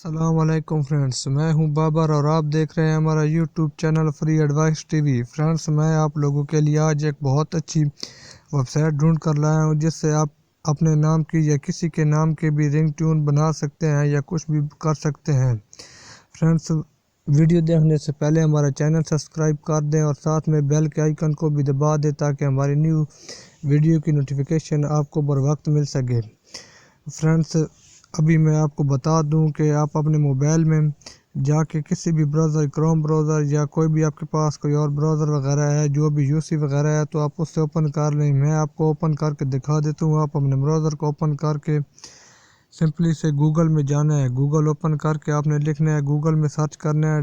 السلام علیکم فرینڈس، میں ہوں بابر اور آپ دیکھ رہے ہیں ہمارا YouTube channel free advice T V. Friends, میں آپ لوگوں کے لیے آج ایک بہت اچھی ویب سائٹ ڈھونڈ کر لایا ہوں جس سے آپ اپنے نام کی یا کسی کے نام کے بھی رنگ ٹیون بنا سکتے ہیں یا کچھ بھی کر سکتے ہیں۔ فرینڈس، ویڈیو دیکھنے سے پہلے ہمارا چینل سبسکرائب کر دیں اور ساتھ میں بیل کے آئیکن کو بھی دبا دیں تاکہ ہماری نیو ویڈیو کی نوٹیفیکیشن آپ کو بر وقت مل سکے۔ فرینڈس، ابھی میں آپ کو بتا دوں کہ آپ اپنے موبائل میں جا کے کسی بھی براؤزر، کروم براؤزر یا کوئی بھی آپ کے پاس کوئی اور براؤزر وغیرہ ہے جو بھی یو سی وغیرہ ہے تو آپ اس سے اوپن کر لیں۔ میں آپ کو اوپن کر کے دکھا دیتا ہوں۔ آپ اپنے براؤزر کو اوپن کر کے سمپلی سے گوگل میں جانا ہے۔ گوگل اوپن کر کے آپ نے لکھنا ہے، گوگل میں سرچ کرنا ہے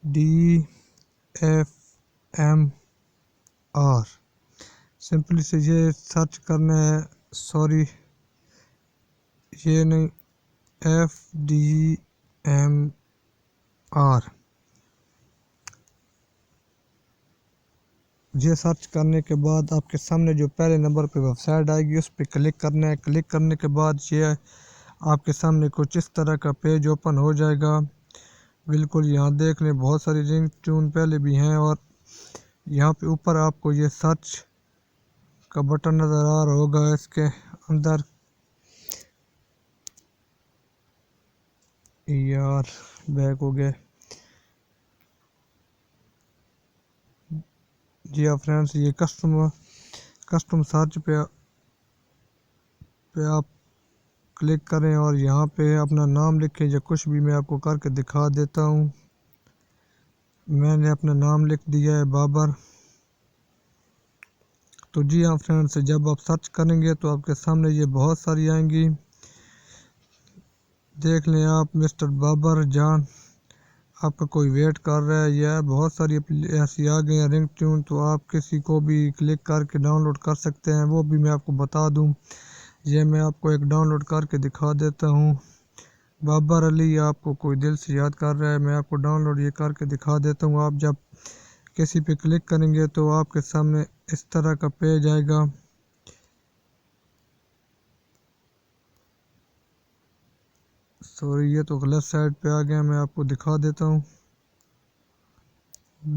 DFMR۔ سمپلی سے یہ سرچ کرنا ہے، سوری یہ نہیں، FDMR۔ یہ سرچ کرنے کے بعد آپ کے سامنے جو پہلے نمبر پہ ویب سائٹ آئے گی اس پہ کلک کرنا ہے۔ کلک کرنے کے بعد یہ آپ کے سامنے کچھ اس طرح کا پیج اوپن ہو جائے گا۔ بالکل یہاں دیکھ لیں، بہت ساری رنگ ٹیون پہلے بھی ہیں اور یہاں پہ اوپر آپ کو یہ سرچ کا بٹن نظر آ رہا ہوگا۔ اس کے اندر یار بیک ہو گئے۔ جی ہاں فرینڈس، یہ کسٹم سرچ پہ آپ کلک کریں اور یہاں پہ اپنا نام لکھیں یا کچھ بھی۔ میں آپ کو کر کے دکھا دیتا ہوں۔ میں نے اپنا نام لکھ دیا ہے، بابر۔ تو جی ہاں فرینڈس، جب آپ سرچ کریں گے تو آپ کے سامنے یہ بہت ساری آئیں گی۔ دیکھ لیں آپ، مسٹر بابر جان آپ کا کوئی ویٹ کر رہا ہے۔ یہ بہت ساری ایسی آ گئی ہیں رنگ ٹیون، تو آپ کسی کو بھی کلک کر کے ڈاؤن لوڈ کر سکتے ہیں۔ وہ بھی میں آپ کو بتا دوں، یہ میں آپ کو ایک ڈاؤن لوڈ کر کے دکھا دیتا ہوں۔ بابر علی آپ کو کوئی دل سے یاد کر رہا ہے، میں آپ کو ڈاؤن لوڈ یہ کر کے دکھا دیتا ہوں۔ آپ جب کسی پہ کلک کریں گے تو آپ کے سامنے اس طرح کا پیج آئے گا۔ سوری، یہ تو غلط سائٹ پہ آ گیا، میں آپ کو دکھا دیتا ہوں۔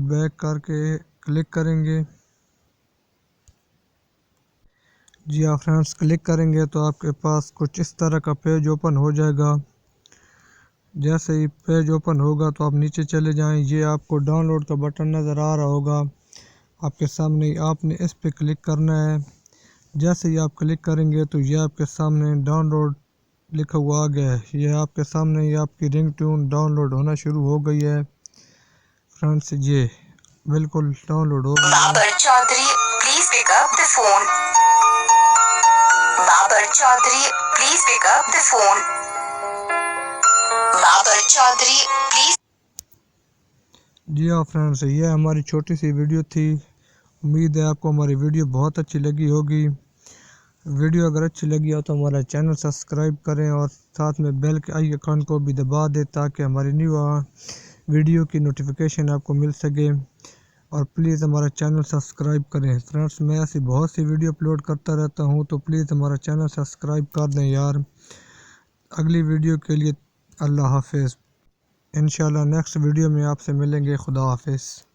بیک کر کے کلک کریں گے۔ جی ہاں فرینڈس، کلک کریں گے تو آپ کے پاس کچھ اس طرح کا پیج اوپن ہو جائے گا۔ جیسے ہی پیج اوپن ہوگا تو آپ نیچے چلے جائیں، یہ آپ کو ڈاؤن لوڈ کا بٹن نظر آ رہا ہوگا آپ کے سامنے۔ آپ نے اس پہ کلک کرنا ہے۔ جیسے ہی آپ کلک کریں گے تو یہ آپ کے سامنے ڈاؤن لوڈ لکھا ہوا آ گیا ہے۔ یہ آپ کے سامنے یہ آپ کی رنگ ٹیون ڈاؤن لوڈ ہونا شروع ہو گئی ہے۔ فرینڈس، یہ بالکل ڈاؤن لوڈ ہو گئی ہے۔ Babar Chaudhry please pick up the phone. Babar Chaudhry please pick up the phone. Babar Chaudhry please. جی ہاں فرینڈس، یہ ہماری چھوٹی سی ویڈیو تھی۔ امید ہے آپ کو ہماری ویڈیو بہت اچھی لگی ہوگی۔ ویڈیو اگر اچھی لگی ہو تو ہمارا چینل سبسکرائب کریں اور ساتھ میں بیل کے آئیکن کو بھی دبا دیں تاکہ ہماری نیو ویڈیو کی نوٹیفیکیشن آپ کو مل سکے، اور پلیز ہمارا چینل سبسکرائب کریں۔ فرینڈس، میں ایسی بہت سی ویڈیو اپلوڈ کرتا رہتا ہوں تو پلیز ہمارا چینل سبسکرائب کر دیں یار۔ اگلی ویڈیو کے لیے اللہ حافظ۔ انشاءاللہ نیکسٹ ویڈیو میں آپ سے ملیں گے۔ خدا حافظ۔